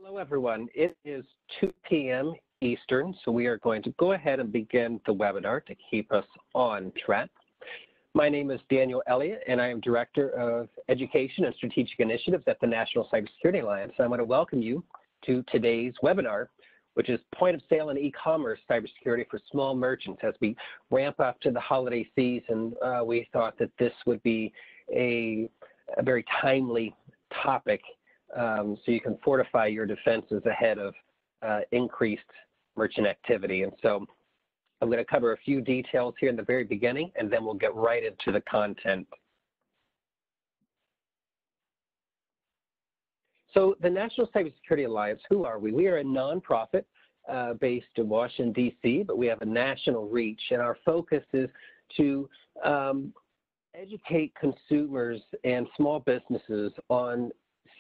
Hello, everyone. It is 2 p.m. Eastern, so we are going to go ahead and begin the webinar to keep us on track. My name is Daniel Elliott, and I am Director of Education and Strategic Initiatives at the National Cybersecurity Alliance. I want to welcome you to today's webinar, which is Point of Sale and E-Commerce Cybersecurity for Small Merchants. As we ramp up to the holiday season, we thought that this would be a very timely topic so you can fortify your defenses ahead of increased merchant activity. And so I'm going to cover a few details here in the very beginning, and then we'll get right into the content. So the National Cybersecurity Alliance, who are we? We are a nonprofit based in Washington, D.C., but we have a national reach, and our focus is to educate consumers and small businesses on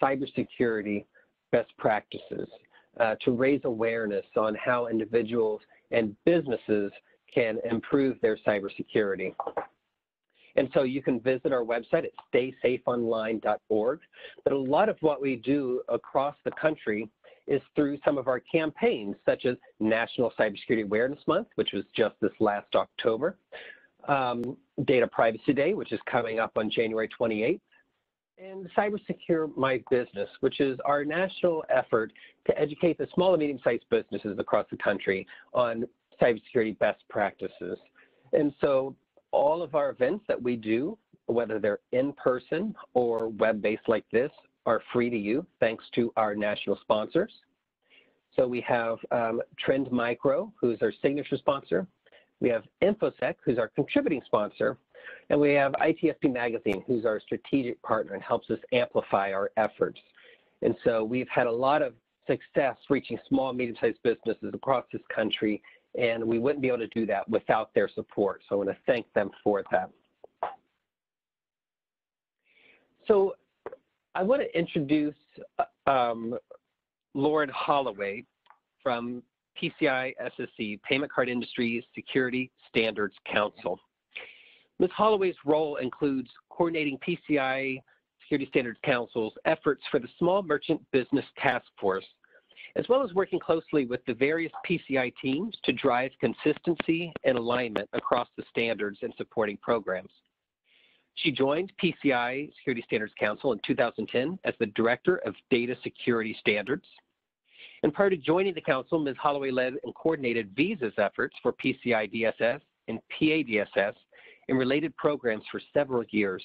cybersecurity best practices, to raise awareness on how individuals and businesses can improve their cybersecurity. And so you can visit our website at StaySafeOnline.org. But a lot of what we do across the country is through some of our campaigns, such as National Cybersecurity Awareness Month, which was just this last October, Data Privacy Day, which is coming up on January 28th, and CyberSecure My Business, which is our national effort to educate the small and medium-sized businesses across the country on cybersecurity best practices. And so all of our events that we do, whether they're in person or web-based like this, are free to you thanks to our national sponsors. So we have Trend Micro, who's our signature sponsor. We have InfoSec, who's our contributing sponsor. And we have ITSP Magazine, who's our strategic partner and helps us amplify our efforts. And so we've had a lot of success reaching small and medium-sized businesses across this country, and we wouldn't be able to do that without their support. So I want to thank them for that. So I want to introduce Lauren Holloway from PCI SSC, Payment Card Industry Security Standards Council. Ms. Holloway's role includes coordinating PCI Security Standards Council's efforts for the Small Merchant Business Task Force, as well as working closely with the various PCI teams to drive consistency and alignment across the standards and supporting programs. She joined PCI Security Standards Council in 2010 as the Director of Data Security Standards. And prior to joining the Council, Ms. Holloway led and coordinated Visa's efforts for PCI DSS and PADSS and related programs for several years.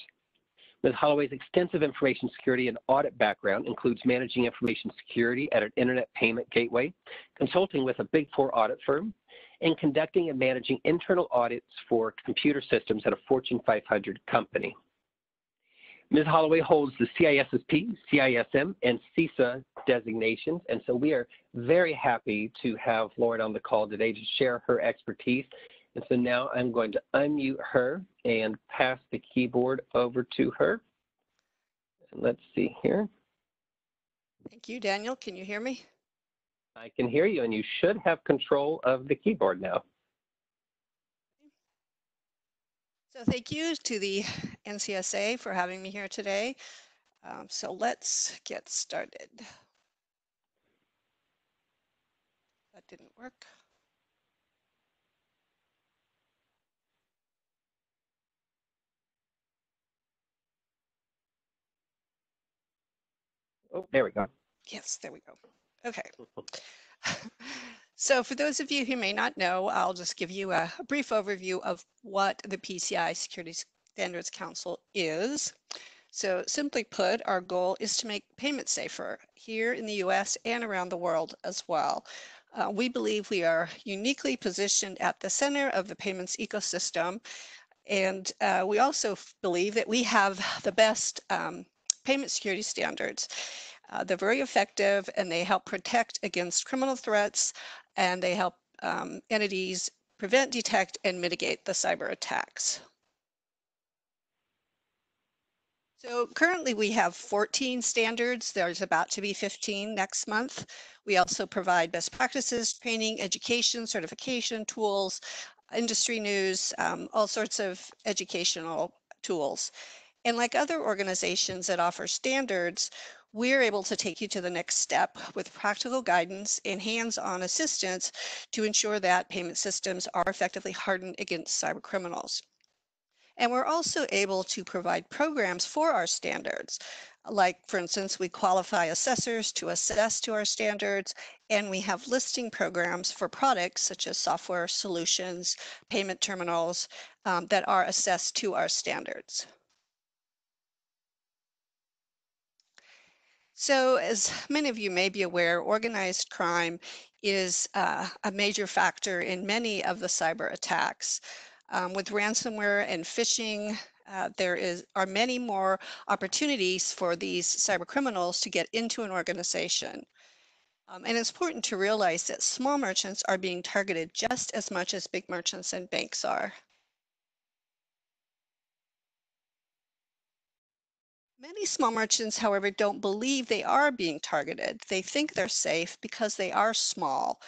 Ms. Holloway's extensive information security and audit background includes managing information security at an internet payment gateway, consulting with a Big Four audit firm, and conducting and managing internal audits for computer systems at a Fortune 500 company. Ms. Holloway holds the CISSP, CISM, and CISA designations, and so we are very happy to have Lauren on the call today to share her expertise. And so now I'm going to unmute her and pass the keyboard over to her. Let's see here. Thank you, Daniel. Can you hear me? I can hear you, and you should have control of the keyboard now. So thank you to the NCSA for having me here today. So let's get started. That didn't work. Oh, there we go. Yes, there we go. Okay. So for those of you who may not know, I'll just give you a brief overview of what the PCI Security Standards Council is. So simply put, our goal is to make payments safer here in the US and around the world as well. We believe we are uniquely positioned at the center of the payments ecosystem. And we also believe that we have the best payment security standards. They're very effective, and they help protect against criminal threats, and they help entities prevent, detect, and mitigate the cyber attacks. So currently we have 14 standards. There's about to be 15 next month. We also provide best practices, training, education, certification tools, industry news, all sorts of educational tools. And like other organizations that offer standards, we're able to take you to the next step with practical guidance and hands-on assistance to ensure that payment systems are effectively hardened against cyber criminals. And we're also able to provide programs for our standards. Like, for instance, we qualify assessors to assess to our standards, and we have listing programs for products such as software solutions, payment terminals that are assessed to our standards. So, as many of you may be aware, organized crime is a major factor in many of the cyber attacks. With ransomware and phishing, are many more opportunities for these cyber criminals to get into an organization. And it's important to realize that small merchants are being targeted just as much as big merchants and banks are. Many small merchants, however, don't believe they are being targeted. They think they're safe because they are small.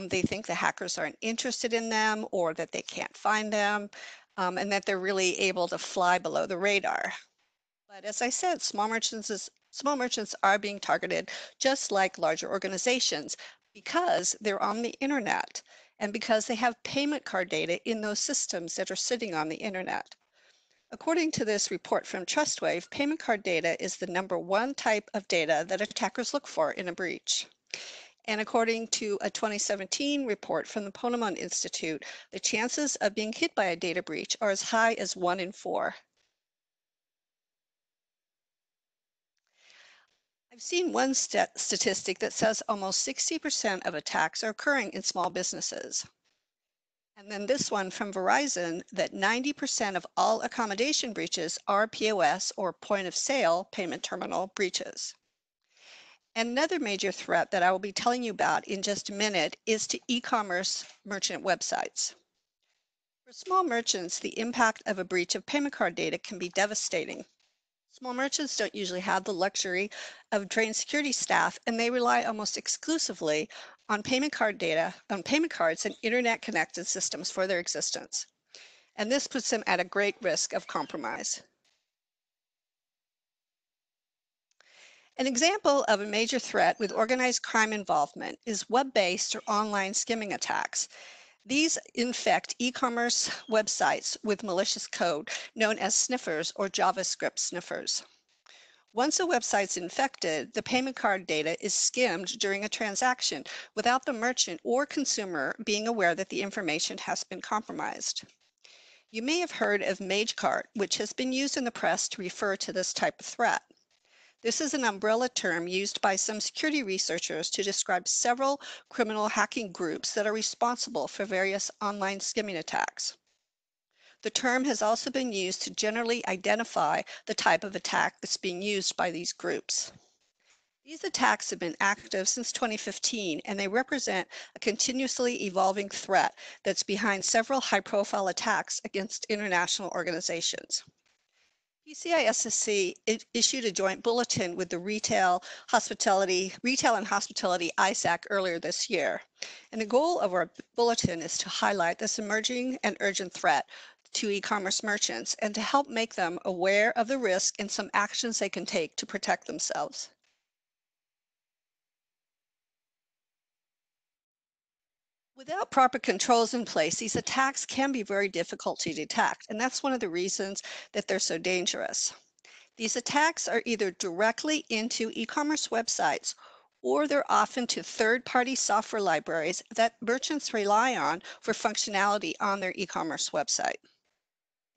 They think the hackers aren't interested in them or that they can't find them, and that they're really able to fly below the radar. But as I said, small merchants are being targeted just like larger organizations because they're on the internet and because they have payment card data in those systems that are sitting on the internet. According to this report from TrustWave, payment card data is the #1 type of data that attackers look for in a breach. And according to a 2017 report from the Ponemon Institute, the chances of being hit by a data breach are as high as 1 in 4. I've seen one statistic that says almost 60% of attacks are occurring in small businesses. And then this one from Verizon, that 90% of all accommodation breaches are POS or point of sale payment terminal breaches. And another major threat that I will be telling you about in just a minute is to e-commerce merchant websites. For small merchants, the impact of a breach of payment card data can be devastating. Small merchants don't usually have the luxury of trained security staff, and they rely almost exclusively on payment cards and internet connected systems for their existence. And this puts them at a great risk of compromise. An example of a major threat with organized crime involvement is web-based or online skimming attacks. These infect e-commerce websites with malicious code known as sniffers or JavaScript sniffers. Once a website's infected, the payment card data is skimmed during a transaction without the merchant or consumer being aware that the information has been compromised. You may have heard of MageCart, which has been used in the press to refer to this type of threat. This is an umbrella term used by some security researchers to describe several criminal hacking groups that are responsible for various online skimming attacks. The term has also been used to generally identify the type of attack that's being used by these groups. These attacks have been active since 2015, and they represent a continuously evolving threat that's behind several high-profile attacks against international organizations. PCI-SSC issued a joint bulletin with the Retail and Hospitality ISAC earlier this year. And the goal of our bulletin is to highlight this emerging and urgent threat to e-commerce merchants and to help make them aware of the risk and some actions they can take to protect themselves. Without proper controls in place, these attacks can be very difficult to detect, and that's one of the reasons that they're so dangerous. These attacks are either directly into e-commerce websites or they're often to third-party software libraries that merchants rely on for functionality on their e-commerce website.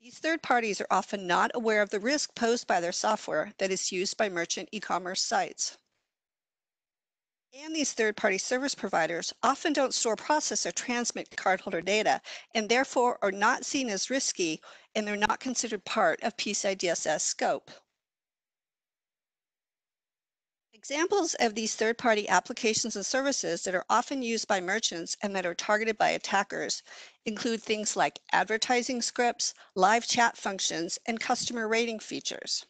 These third parties are often not aware of the risk posed by their software that is used by merchant e-commerce sites. And these third-party service providers often don't store, process, or transmit cardholder data, and therefore are not seen as risky, and they're not considered part of PCI DSS scope. Examples of these third-party applications and services that are often used by merchants and that are targeted by attackers include things like advertising scripts, live chat functions, and customer rating features.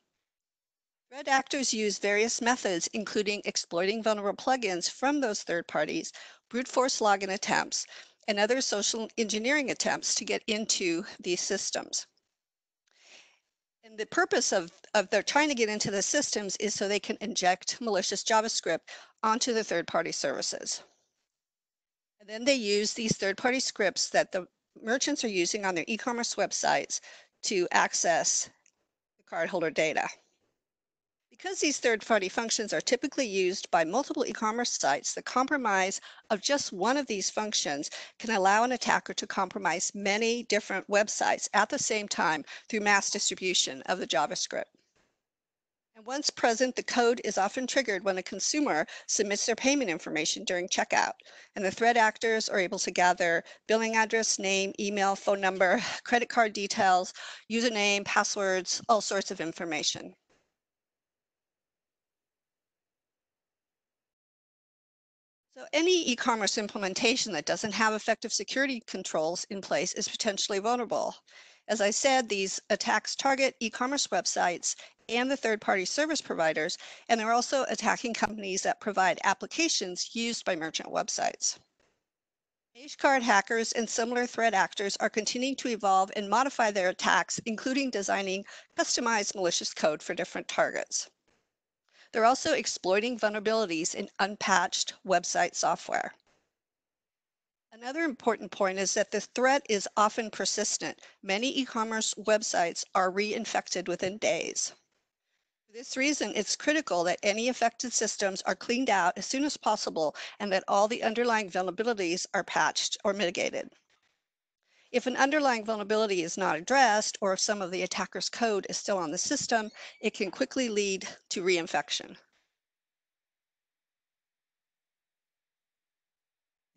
Threat actors use various methods, including exploiting vulnerable plugins from those third parties, brute force login attempts, and other social engineering attempts to get into these systems. And the purpose of their trying to get into the systems is so they can inject malicious JavaScript onto the third-party services. And then they use these third-party scripts that the merchants are using on their e-commerce websites to access the cardholder data. Because these third-party functions are typically used by multiple e-commerce sites, the compromise of just one of these functions can allow an attacker to compromise many different websites at the same time through mass distribution of the JavaScript. And once present, the code is often triggered when a consumer submits their payment information during checkout, and the threat actors are able to gather billing address, name, email, phone number, credit card details, username, passwords, all sorts of information. So any e-commerce implementation that doesn't have effective security controls in place is potentially vulnerable. As I said, these attacks target e-commerce websites and the third-party service providers, and they're also attacking companies that provide applications used by merchant websites. Card hackers and similar threat actors are continuing to evolve and modify their attacks, including designing customized malicious code for different targets. They're also exploiting vulnerabilities in unpatched website software. Another important point is that the threat is often persistent. Many e-commerce websites are reinfected within days. For this reason, it's critical that any affected systems are cleaned out as soon as possible and that all the underlying vulnerabilities are patched or mitigated. If an underlying vulnerability is not addressed, or if some of the attacker's code is still on the system, it can quickly lead to reinfection.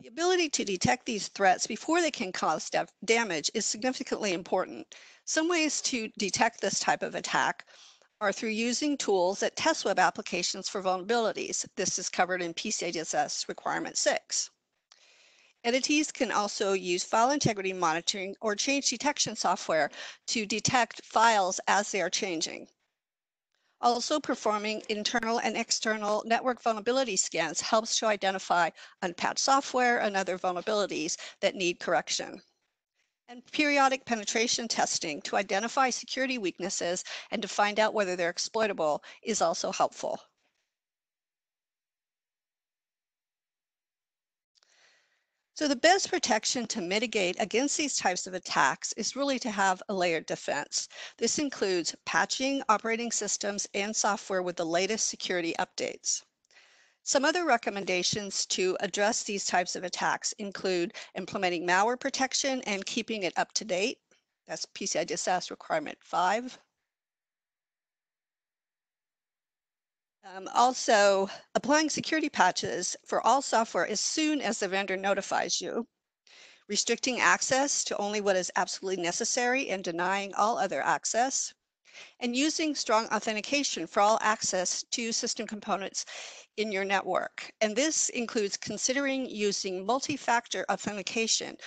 The ability to detect these threats before they can cause damage is significantly important. Some ways to detect this type of attack are through using tools that test web applications for vulnerabilities. This is covered in PCI DSS Requirement 6. Entities can also use file integrity monitoring or change detection software to detect files as they are changing. Also, performing internal and external network vulnerability scans helps to identify unpatched software and other vulnerabilities that need correction. And periodic penetration testing to identify security weaknesses and to find out whether they're exploitable is also helpful. So the best protection to mitigate against these types of attacks is really to have a layered defense. This includes patching operating systems and software with the latest security updates. Some other recommendations to address these types of attacks include implementing malware protection and keeping it up to date. That's PCI DSS Requirement 5. Also, applying security patches for all software as soon as the vendor notifies you. Restricting access to only what is absolutely necessary and denying all other access. And using strong authentication for all access to system components in your network. And this includes considering using multi-factor authentication,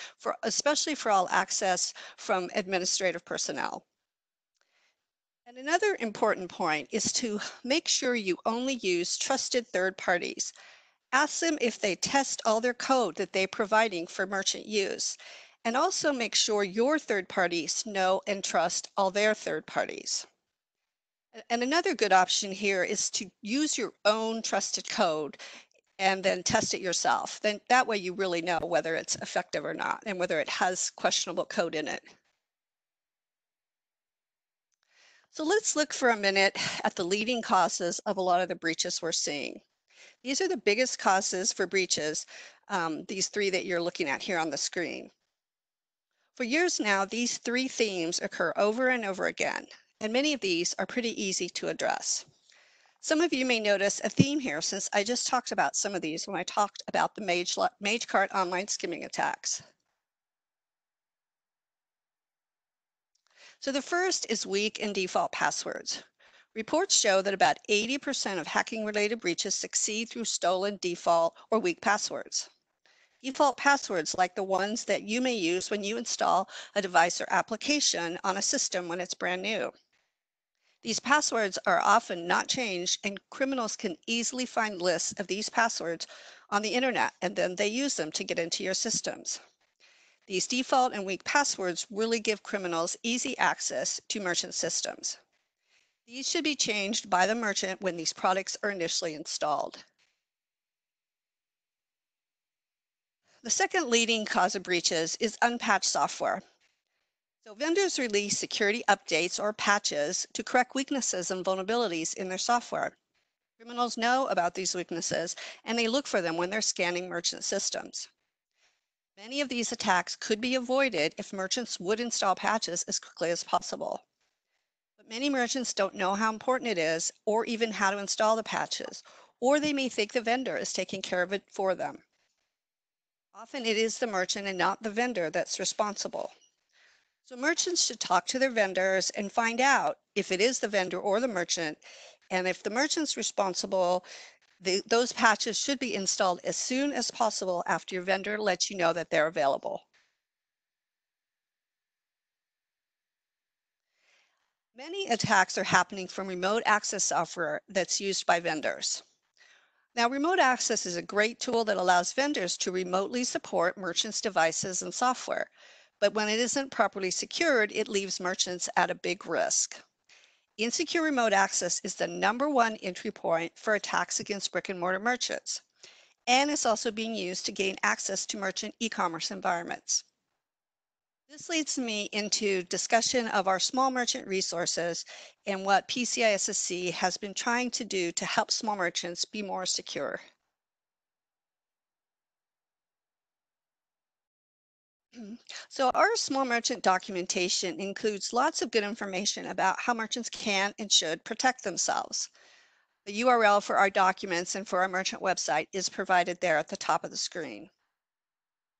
especially for all access from administrative personnel. And another important point is to make sure you only use trusted third parties. Ask them if they test all their code that they're providing for merchant use. And also make sure your third parties know and trust all their third parties. And another good option here is to use your own trusted code and then test it yourself. Then that way you really know whether it's effective or not and whether it has questionable code in it. So let's look for a minute at the leading causes of a lot of the breaches we're seeing. These are the biggest causes for breaches, these three that you're looking at here on the screen. For years now, these three themes occur over and over again, and many of these are pretty easy to address. Some of you may notice a theme here since I just talked about some of these when I talked about the Magecart online skimming attacks. So the first is weak and default passwords. Reports show that about 80% of hacking-related breaches succeed through stolen default or weak passwords. Default passwords like the ones that you may use when you install a device or application on a system when it's brand new. These passwords are often not changed, and criminals can easily find lists of these passwords on the internet, and then they use them to get into your systems. These default and weak passwords really give criminals easy access to merchant systems. These should be changed by the merchant when these products are initially installed. The second leading cause of breaches is unpatched software. So vendors release security updates or patches to correct weaknesses and vulnerabilities in their software. Criminals know about these weaknesses and they look for them when they're scanning merchant systems. Many of these attacks could be avoided if merchants would install patches as quickly as possible. But many merchants don't know how important it is or even how to install the patches, or they may think the vendor is taking care of it for them. Often it is the merchant and not the vendor that's responsible. So merchants should talk to their vendors and find out if it is the vendor or the merchant. And if the merchant's responsible, those patches should be installed as soon as possible after your vendor lets you know that they're available. Many attacks are happening from remote access software that's used by vendors. Now, remote access is a great tool that allows vendors to remotely support merchants' devices and software. But when it isn't properly secured, it leaves merchants at a big risk. Insecure remote access is the #1 entry point for attacks against brick-and-mortar merchants, and it's also being used to gain access to merchant e-commerce environments. This leads me into discussion of our small merchant resources and what PCISSC has been trying to do to help small merchants be more secure. So our small merchant documentation includes lots of good information about how merchants can and should protect themselves. The URL for our documents and for our merchant website is provided there at the top of the screen.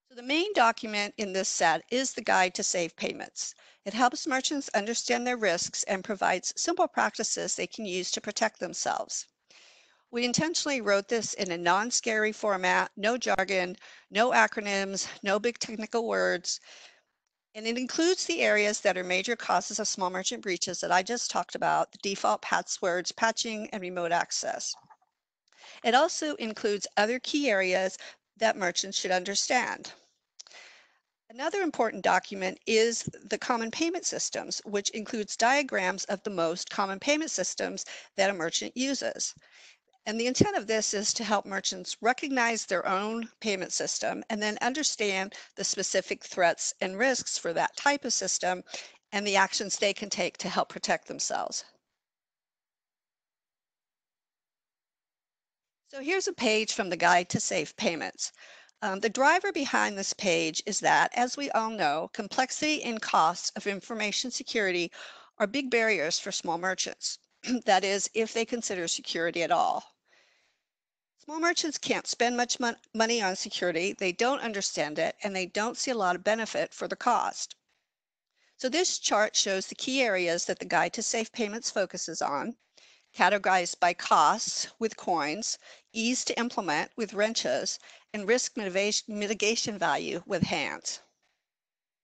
So the main document in this set is the Guide to Safe Payments. It helps merchants understand their risks and provides simple practices they can use to protect themselves. We intentionally wrote this in a non-scary format, no jargon, no acronyms, no big technical words, and it includes the areas that are major causes of small merchant breaches that I just talked about, the default passwords, patching, and remote access. It also includes other key areas that merchants should understand. Another important document is the common payment systems, which includes diagrams of the most common payment systems that a merchant uses. And the intent of this is to help merchants recognize their own payment system and then understand the specific threats and risks for that type of system and the actions they can take to help protect themselves. So here's a page from the Guide to Safe Payments. The driver behind this page is that, as we all know, complexity and costs of information security are big barriers for small merchants. That is, if they consider security at all. Small merchants can't spend much money on security, they don't understand it, and they don't see a lot of benefit for the cost. So this chart shows the key areas that the Guide to Safe Payments focuses on, categorized by costs with coins, ease to implement with wrenches, and risk mitigation value with hands.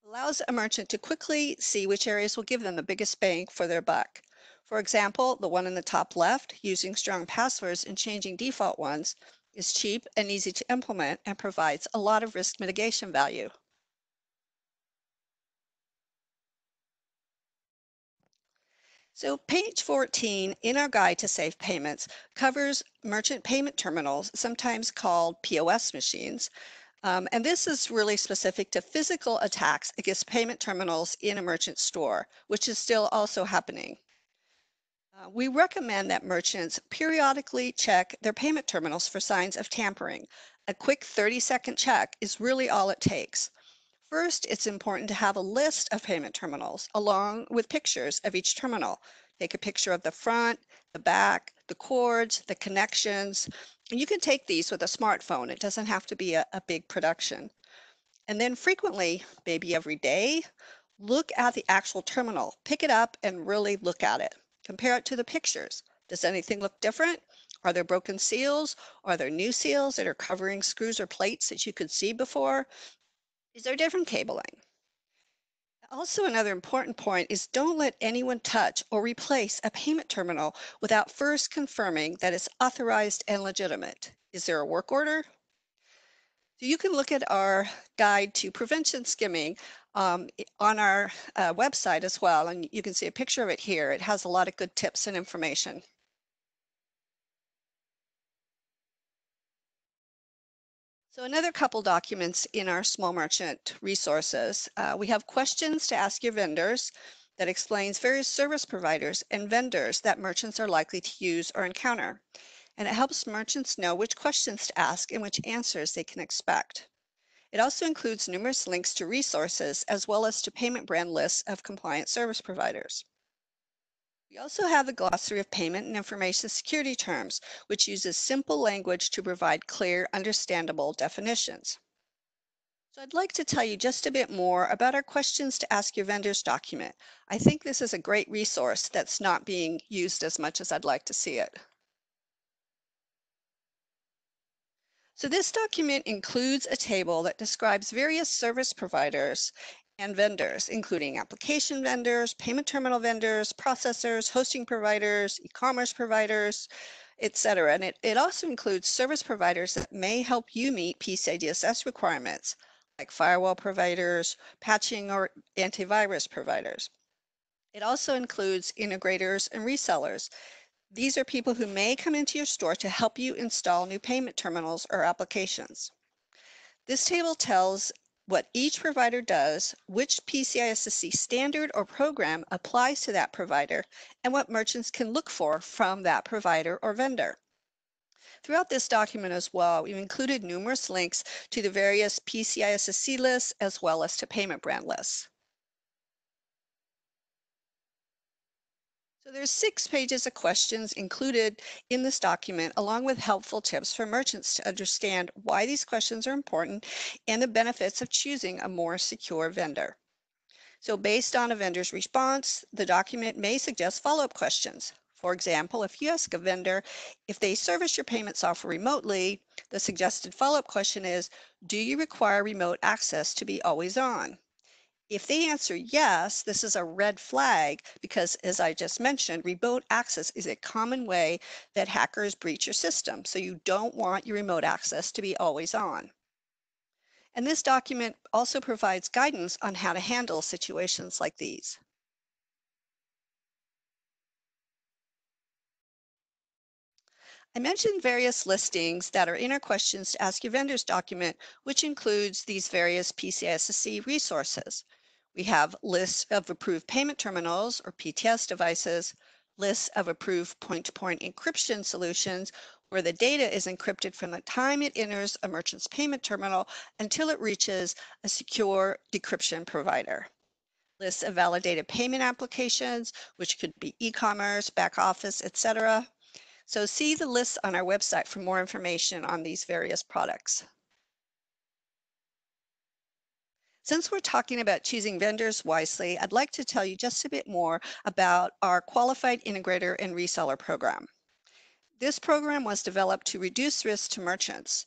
It allows a merchant to quickly see which areas will give them the biggest bang for their buck. For example, the one in the top left, using strong passwords and changing default ones, is cheap and easy to implement and provides a lot of risk mitigation value. So page 14 in our Guide to Safe Payments covers merchant payment terminals, sometimes called POS machines. And this is really specific to physical attacks against payment terminals in a merchant store, which is still also happening. We recommend that merchants periodically check their payment terminals for signs of tampering. A quick 30-second check is really all it takes. First, it's important to have a list of payment terminals along with pictures of each terminal. Take a picture of the front, the back, the cords, the connections, and you can take these with a smartphone. It doesn't have to be a big production. And then frequently, maybe every day, look at the actual terminal. Pick it up and really look at it. Compare it to the pictures. Does anything look different? Are there broken seals? Are there new seals that are covering screws or plates that you could see before? Is there different cabling? Also, another important point is don't let anyone touch or replace a payment terminal without first confirming that it's authorized and legitimate. Is there a work order? So you can look at our guide to prevention skimming on our website as well, and you can see a picture of it here. It has a lot of good tips and information. So another couple documents in our small merchant resources, we have questions to ask your vendors that explains various service providers and vendors that merchants are likely to use or encounter. And it helps merchants know which questions to ask and which answers they can expect. It also includes numerous links to resources as well as to payment brand lists of compliant service providers. We also have a glossary of payment and information security terms, which uses simple language to provide clear, understandable definitions. So I'd like to tell you just a bit more about our questions to ask your vendors document. I think this is a great resource that's not being used as much as I'd like to see it. So this document includes a table that describes various service providers and vendors, including application vendors, payment terminal vendors, processors, hosting providers, e-commerce providers, etc. And it also includes service providers that may help you meet PCI DSS requirements, like firewall providers, patching, or antivirus providers. It also includes integrators and resellers. These are people who may come into your store to help you install new payment terminals or applications. This table tells what each provider does, which PCI SSC standard or program applies to that provider, and what merchants can look for from that provider or vendor. Throughout this document as well, we've included numerous links to the various PCI SSC lists as well as to payment brand lists. So there's 6 pages of questions included in this document, along with helpful tips for merchants to understand why these questions are important and the benefits of choosing a more secure vendor. So based on a vendor's response, the document may suggest follow-up questions. For example, if you ask a vendor if they service your payment software remotely, the suggested follow-up question is, do you require remote access to be always on? If they answer yes, this is a red flag because, as I just mentioned, remote access is a common way that hackers breach your system. So you don't want your remote access to be always on. And this document also provides guidance on how to handle situations like these. I mentioned various listings that are in our questions to ask your vendors document, which includes these various PCI-SSC resources. We have lists of approved payment terminals or PTS devices, lists of approved point-to-point encryption solutions where the data is encrypted from the time it enters a merchant's payment terminal until it reaches a secure decryption provider. Lists of validated payment applications, which could be e-commerce, back office, etc. So see the lists on our website for more information on these various products. Since we're talking about choosing vendors wisely, I'd like to tell you just a bit more about our Qualified Integrator and Reseller program. This program was developed to reduce risk to merchants.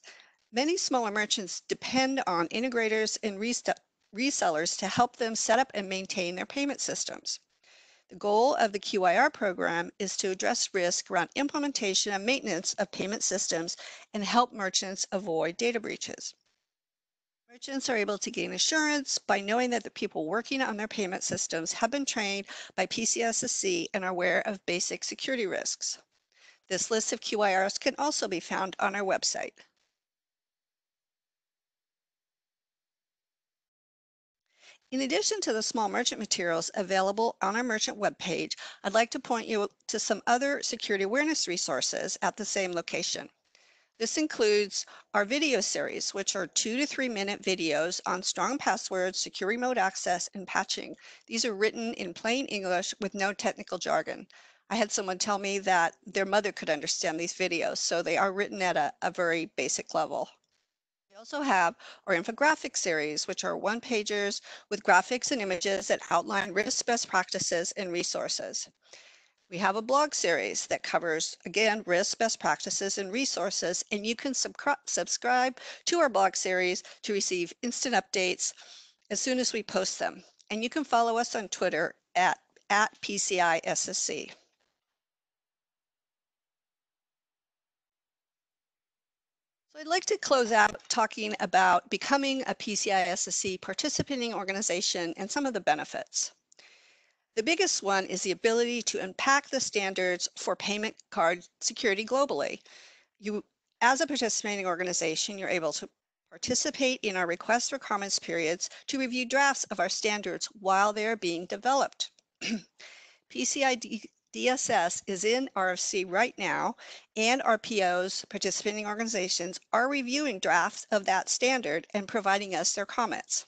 Many smaller merchants depend on integrators and resellers to help them set up and maintain their payment systems. The goal of the QIR program is to address risk around implementation and maintenance of payment systems and help merchants avoid data breaches. Merchants are able to gain assurance by knowing that the people working on their payment systems have been trained by PCI-SSC and are aware of basic security risks. This list of QIRs can also be found on our website. In addition to the small merchant materials available on our merchant webpage, I'd like to point you to some other security awareness resources at the same location. This includes our video series, which are 2 to 3 minute videos on strong passwords, secure remote access, and patching. These are written in plain English with no technical jargon. I had someone tell me that their mother could understand these videos, so they are written at a very basic level. We also have our infographic series, which are one-pagers with graphics and images that outline risk best practices and resources. We have a blog series that covers, again, risk best practices and resources, and you can subscribe to our blog series to receive instant updates as soon as we post them. And you can follow us on Twitter at PCI-SSC. So I'd like to close out talking about becoming a PCI SSC participating organization and some of the benefits. The biggest one is the ability to impact the standards for payment card security globally. You, as a participating organization, you're able to participate in our request for comments periods to review drafts of our standards while they are being developed. PCI DSS is in RFC right now, and our POs, participating organizations, are reviewing drafts of that standard and providing us their comments.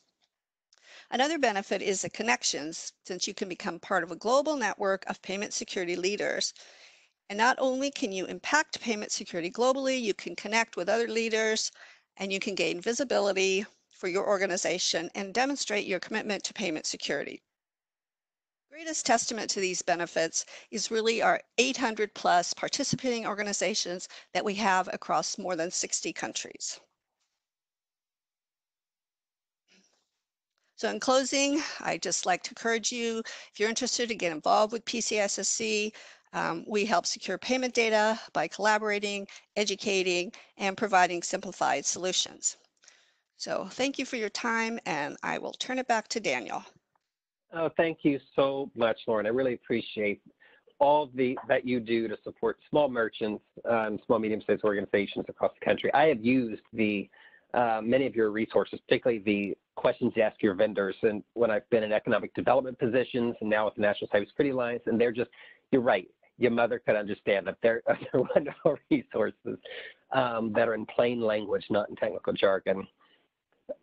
Another benefit is the connections, since you can become part of a global network of payment security leaders. And not only can you impact payment security globally, you can connect with other leaders and you can gain visibility for your organization and demonstrate your commitment to payment security. Greatest testament to these benefits is really our 800 plus participating organizations that we have across more than 60 countries. So in closing, I'd just like to encourage you, if you're interested to get involved with PCI-SSC, we help secure payment data by collaborating, educating, and providing simplified solutions. So thank you for your time, and I will turn it back to Daniel. Oh, thank you so much, Lauren. I really appreciate all that you do to support small merchants and small, medium-sized organizations across the country. I have used many of your resources, particularly the questions you ask your vendors, and when I've been in economic development positions and now with the National Cybersecurity Alliance, and they're just, you're right, your mother could understand that they're wonderful resources that are in plain language, not in technical jargon.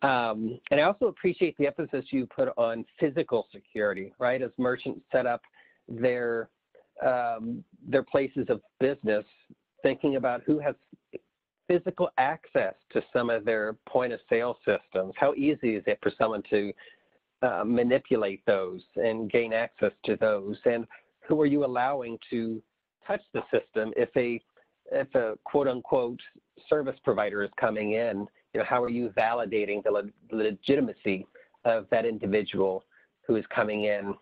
And I also appreciate the emphasis you put on physical security, right? As merchants set up their places of business, thinking about who has physical access to some of their point of sale systems. How easy is it for someone to manipulate those and gain access to those? And who are you allowing to touch the system if a quote unquote service provider is coming in? You know, how are you validating the legitimacy of that individual who is coming in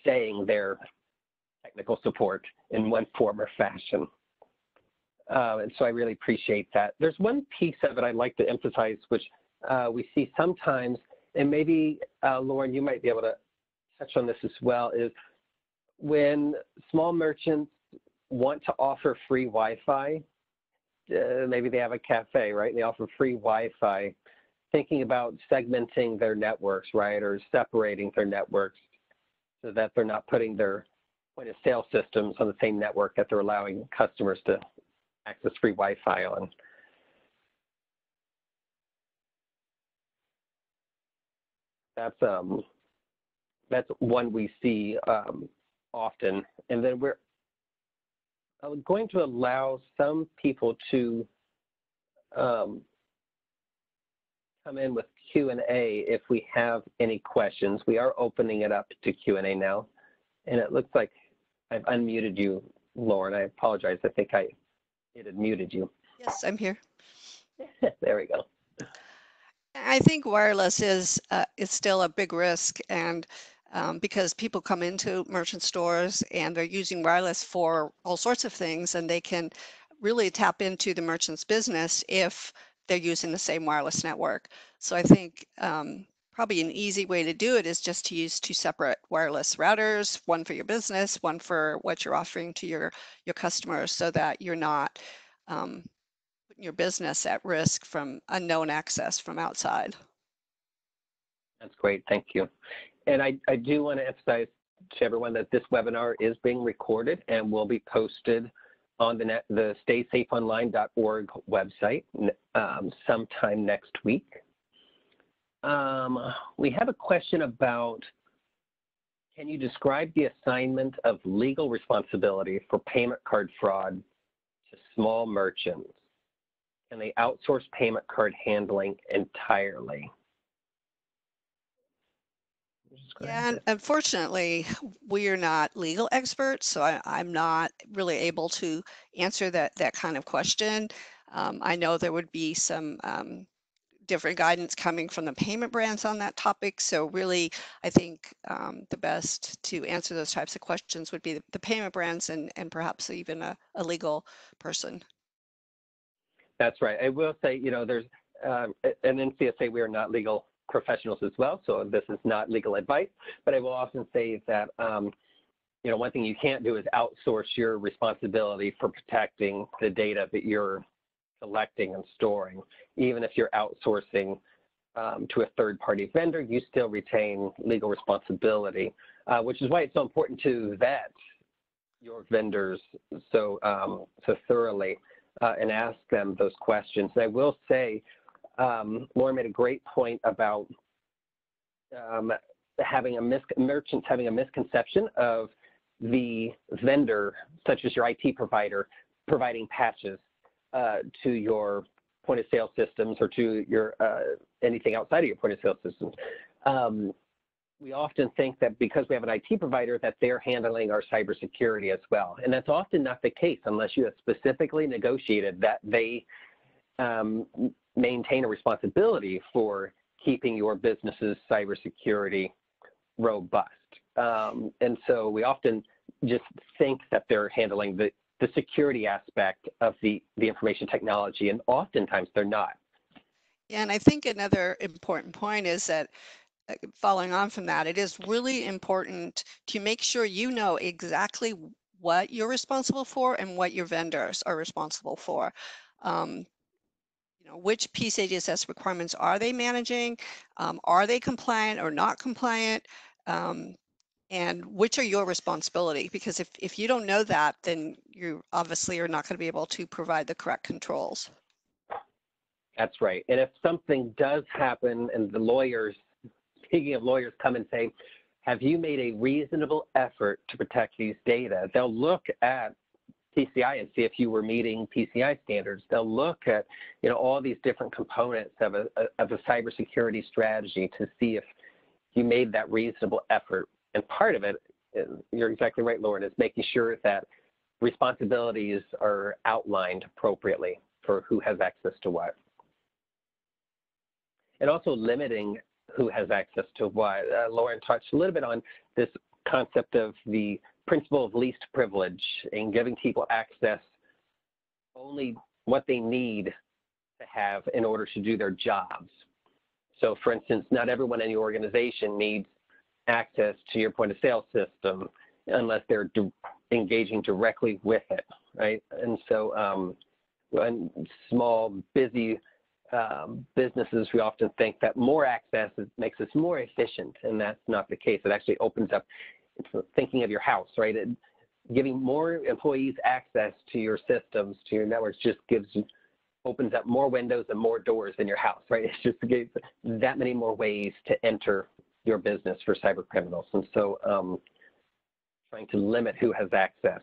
saying their technical support in one form or fashion? And so I really appreciate that. There's one piece of it I'd like to emphasize, which we see sometimes, and maybe, Lauren, you might be able to touch on this as well, is when small merchants want to offer free Wi-Fi, maybe they have a cafe, right? And they offer free Wi-Fi, thinking about segmenting their networks, right? Or separating their networks so that they're not putting their point of sale systems on the same network that they're allowing customers to access free Wi-Fi on. That's one we see often. And then we're going to allow some people to come in with Q&A if we have any questions. We are opening it up to Q&A now. And it looks like I've unmuted you, Lauren. I apologize. I think it had muted you. Yes, I'm here. There we go. I think wireless is still a big risk, and because people come into merchant stores and they're using wireless for all sorts of things, and they can really tap into the merchant's business if they're using the same wireless network. So I think probably an easy way to do it is just to use two separate wireless routers, one for your business, one for what you're offering to your customers, so that you're not putting your business at risk from unknown access from outside. That's great. Thank you. And I do want to emphasize to everyone that this webinar is being recorded and will be posted on the StaySafeOnline.org website sometime next week. We have a question about, can you describe the assignment of legal responsibility for payment card fraud to small merchants? Can they outsource payment card handling entirely? Yeah, and unfortunately, we are not legal experts, so I'm not really able to answer that kind of question. I know there would be some different guidance coming from the payment brands on that topic. So really, I think the best to answer those types of questions would be the payment brands and perhaps even a legal person. That's right. I will say, there's an NCSA, we are not legal professionals as well, so this is not legal advice, but I will often say that, one thing you can't do is outsource your responsibility for protecting the data that you're collecting and storing. Even if you're outsourcing to a third-party vendor, you still retain legal responsibility, which is why it's so important to vet your vendors so thoroughly and ask them those questions. And I will say, Lauren made a great point about merchants having a misconception of the vendor, such as your IT provider, providing patches to your point of sale systems or to your anything outside of your point of sale systems. We often think that because we have an IT provider that they're handling our cybersecurity as well. And that's often not the case unless you have specifically negotiated that they maintain a responsibility for keeping your business's cybersecurity robust. And so we often just think that they're handling the security aspect of the information technology, and oftentimes they're not. Yeah, and I think another important point is that following on from that, it is really important to make sure you know exactly what you're responsible for and what your vendors are responsible for. Which PCI requirements are they managing? Are they compliant or not compliant? And which are your responsibility? Because if you don't know that, then you obviously are not going to be able to provide the correct controls. That's right. And if something does happen and the lawyers, speaking of lawyers, come and say, have you made a reasonable effort to protect these data? They'll look at PCI and see if you were meeting PCI standards. They'll look at, all these different components of a cybersecurity strategy to see if you made that reasonable effort. And part of it, you're exactly right, Lauren, is making sure that responsibilities are outlined appropriately for who has access to what. And also limiting who has access to what. Lauren touched a little bit on this concept of the principle of least privilege and giving people access only what they need to have in order to do their jobs. So for instance, not everyone in your organization needs access to your point of sale system unless they're engaging directly with it, right? And so when small, busy businesses, we often think that more access makes us more efficient, and that's not the case. It actually opens up, it's thinking of your house, right? Giving more employees access to your systems, to your networks, just opens up more windows and more doors in your house, right? It's just that many more ways to enter your business for cyber criminals. And so trying to limit who has access,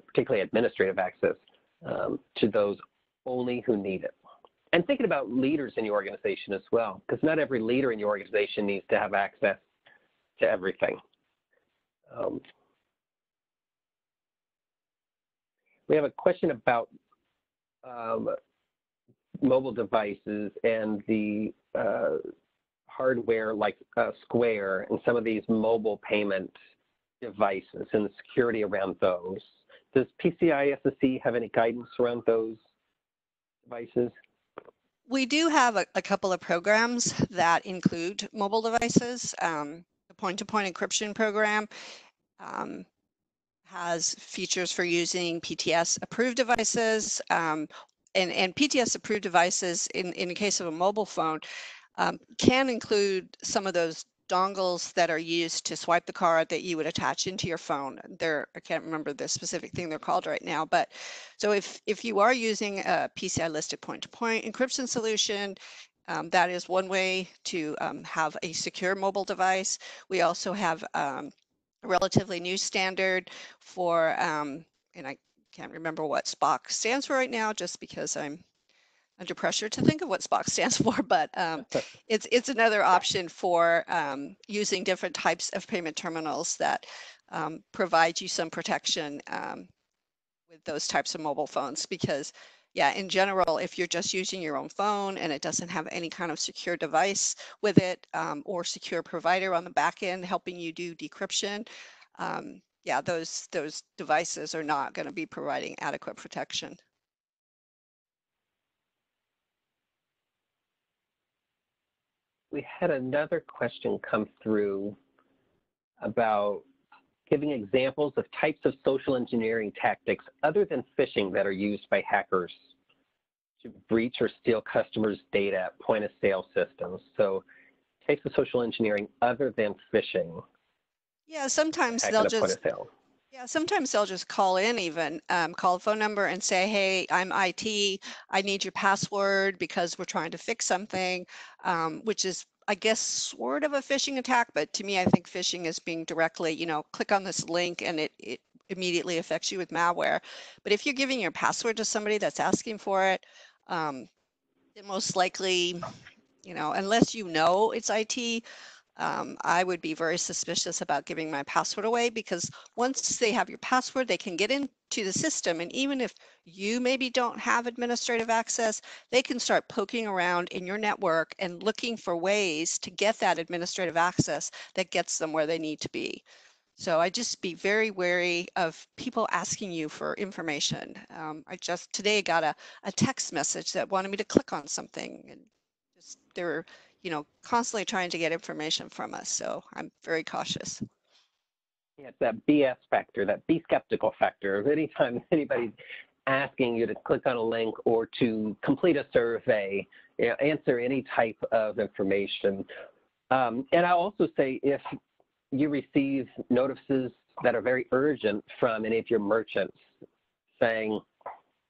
particularly administrative access, to those only who need it. And thinking about leaders in your organization as well, because not every leader in your organization needs to have access to everything. We have a question about mobile devices and the hardware like Square and some of these mobile payment devices and the security around those. Does PCI SSE have any guidance around those devices? We do have a couple of programs that include mobile devices. The point-to-point encryption program has features for using PTS-approved devices, and PTS-approved devices, in the case of a mobile phone, can include some of those dongles that are used to swipe the card that you would attach into your phone. I can't remember the specific thing they're called right now, but so if you are using a PCI listed point-to-point encryption solution, that is one way to have a secure mobile device. We also have a relatively new standard for, and I can't remember what SPOC stands for right now, just because I'm under pressure to think of what SPOC stands for, but it's another option for using different types of payment terminals that provide you some protection with those types of mobile phones. Because, yeah, in general, if you're just using your own phone and it doesn't have any kind of secure device with it or secure provider on the back end helping you do decryption, yeah, those devices are not going to be providing adequate protection. we had another question come through about giving examples of types of social engineering tactics other than phishing that are used by hackers to breach or steal customers' data at point-of-sale systems. So types of social engineering other than phishing. Yeah, sometimes Hack they'll at a point just of sale. Yeah, sometimes they'll just call in even, call a phone number and say, hey, I'm IT, I need your password because we're trying to fix something, which is, I guess, sort of a phishing attack, but to me, I think phishing is being directly, click on this link and it immediately affects you with malware. But if you're giving your password to somebody that's asking for it, then most likely, unless you know it's IT, I would be very suspicious about giving my password away, because once they have your password, they can get into the system. And even if you maybe don't have administrative access, they can start poking around in your network and looking for ways to get that administrative access that gets them where they need to be. So I just be very wary of people asking you for information. I just today got a text message that wanted me to click on something, and just they're constantly trying to get information from us. So I'm very cautious. Yeah, it's that BS factor, that be skeptical factor. Anytime anybody's asking you to click on a link or to complete a survey, answer any type of information. And I also say, if you receive notices that are very urgent from any of your merchants saying,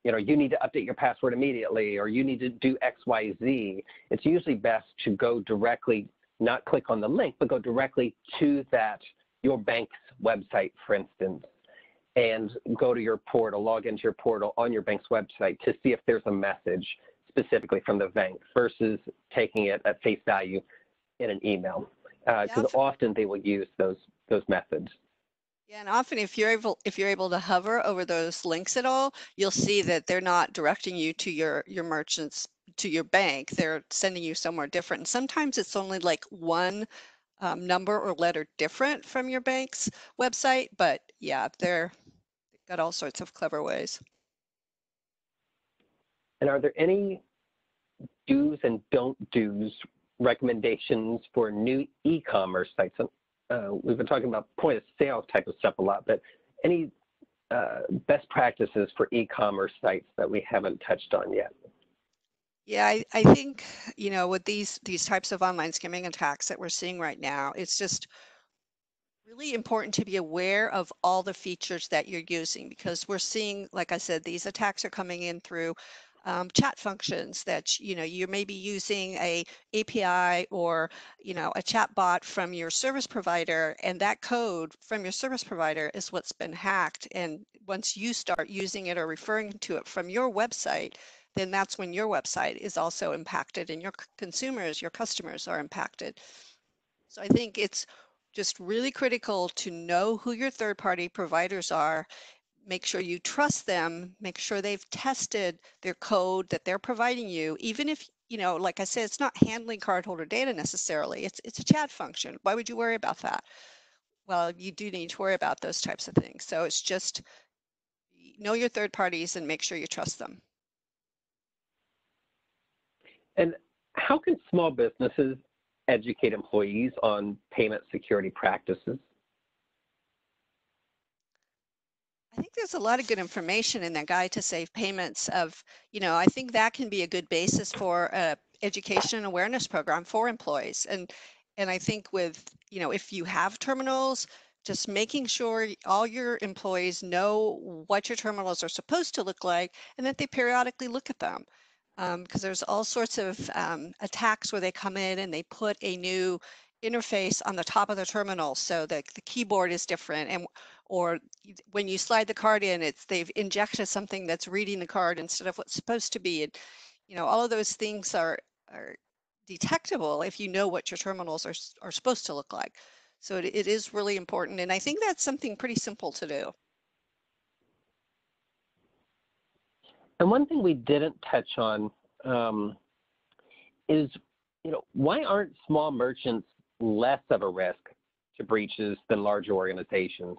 you need to update your password immediately, or you need to do X, Y, Z, it's usually best to go directly, not click on the link, but go directly to your bank's website, for instance, and go to your portal, log into your portal on your bank's website to see if there's a message specifically from the bank versus taking it at face value in an email. Because often they will use those methods. Yeah, and often if you're able to hover over those links at all, you'll see that they're not directing you to your merchants, to your bank. They're sending you somewhere different. And sometimes it's only like one number or letter different from your bank's website, but yeah, they've got all sorts of clever ways. And are there any do's and don't do's recommendations for new e-commerce sites? We've been talking about point of sale type of stuff a lot, but any best practices for e-commerce sites that we haven't touched on yet? Yeah, I think, with these types of online skimming attacks that we're seeing right now, it's just really important to be aware of all the features that you're using, because we're seeing, like I said, these attacks are coming in through chat functions that you're maybe using a API or a chat bot from your service provider, and that code from your service provider is what's been hacked. And once you start using it or referring to it from your website, then that's when your website is also impacted and your consumers, your customers are impacted. So I think it's just really critical to know who your third-party providers are, make sure you trust them, make sure they've tested their code that they're providing you, even if, like I said, it's not handling cardholder data necessarily, it's a chat function. Why would you worry about that? Well, you do need to worry about those types of things. So it's just know your third parties and make sure you trust them. And how can small businesses educate employees on payment security practices? I think there's a lot of good information in that guide to safe payments I think that can be a good basis for a education and awareness program for employees. And I think with, if you have terminals, just making sure all your employees know what your terminals are supposed to look like and that they periodically look at them. Because there's all sorts of attacks where they come in and they put a new interface on the top of the terminal so that the keyboard is different, and or when you slide the card in, they've injected something that's reading the card instead of what's supposed to be. And all of those things are detectable if you know what your terminals are supposed to look like. So it is really important, and I think that's something pretty simple to do. And one thing we didn't touch on is, why aren't small merchants less of a risk to breaches than larger organizations?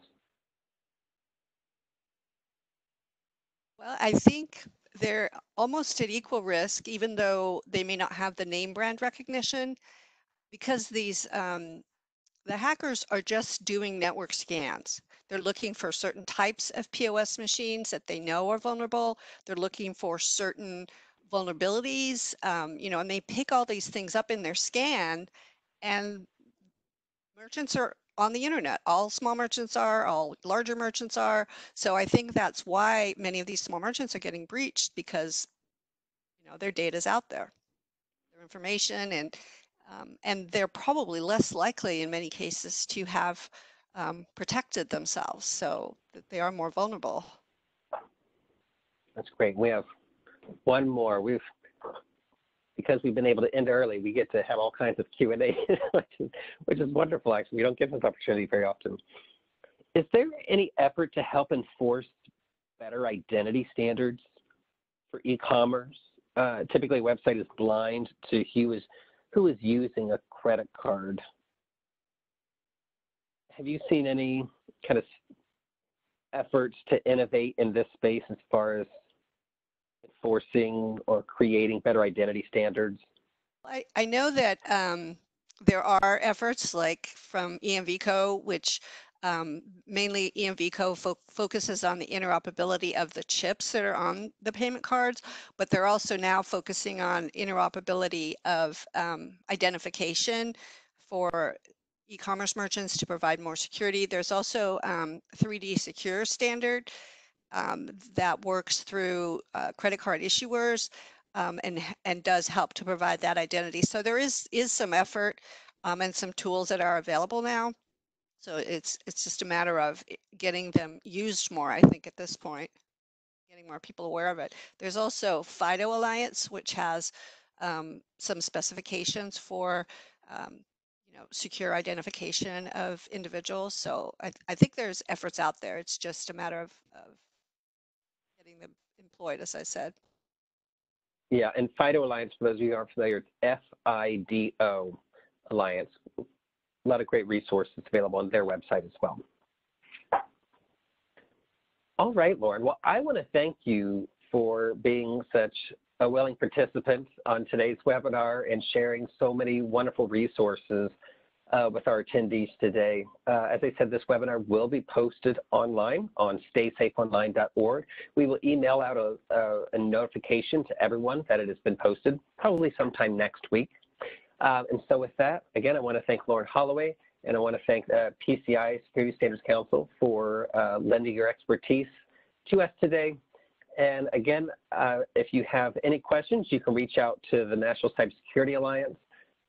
Well, I think they're almost at equal risk, even though they may not have the name brand recognition. because the hackers are just doing network scans. They're looking for certain types of POS machines that they know are vulnerable. They're looking for certain vulnerabilities, and they pick all these things up in their scan, and merchants are on the internet. All small merchants are, all larger merchants are. So I think that's why many of these small merchants are getting breached, because their data is out there, their information, and they're probably less likely in many cases to have protected themselves, so that they are more vulnerable. That's great. We have one more. Because we've been able to end early, we get to have all kinds of Q&A, which is wonderful, actually. We don't get this opportunity very often. Is there any effort to help enforce better identity standards for e-commerce? Typically, a website is blind to who is using a credit card. Have you seen any kind of efforts to innovate in this space as far as enforcing or creating better identity standards? I know that there are efforts like from EMVCo, which mainly EMVCo focuses on the interoperability of the chips that are on the payment cards, but they're also now focusing on interoperability of identification for e-commerce merchants to provide more security. There's also 3D Secure standard that works through credit card issuers and does help to provide that identity. So there is some effort and some tools that are available now. So it's just a matter of getting them used more, I think, at this point, getting more people aware of it. There's also FIDO Alliance, which has some specifications for secure identification of individuals. So I think there's efforts out there. It's just a matter of getting them employed, as I said. Yeah, and FIDO Alliance, for those of you who aren't familiar, it's FIDO Alliance. A lot of great resources available on their website as well. All right, Lauren. Well, I want to thank you for being such a willing participant on today's webinar and sharing so many wonderful resources with our attendees today. As I said, this webinar will be posted online on StaySafeOnline.org. We will email out a notification to everyone that it has been posted, probably sometime next week. And so with that, again, I want to thank Lauren Holloway, and I want to thank PCI Security Standards Council for lending your expertise to us today. And again, if you have any questions, you can reach out to the National Cybersecurity Alliance.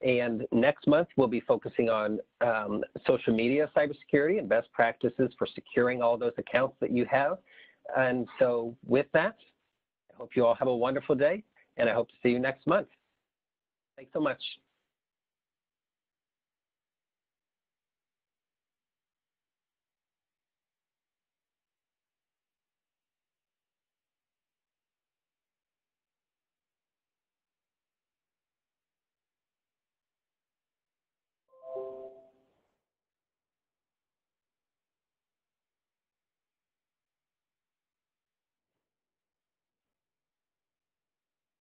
And next month, we'll be focusing on social media cybersecurity and best practices for securing all those accounts that you have. And so with that, I hope you all have a wonderful day, and I hope to see you next month. Thanks so much.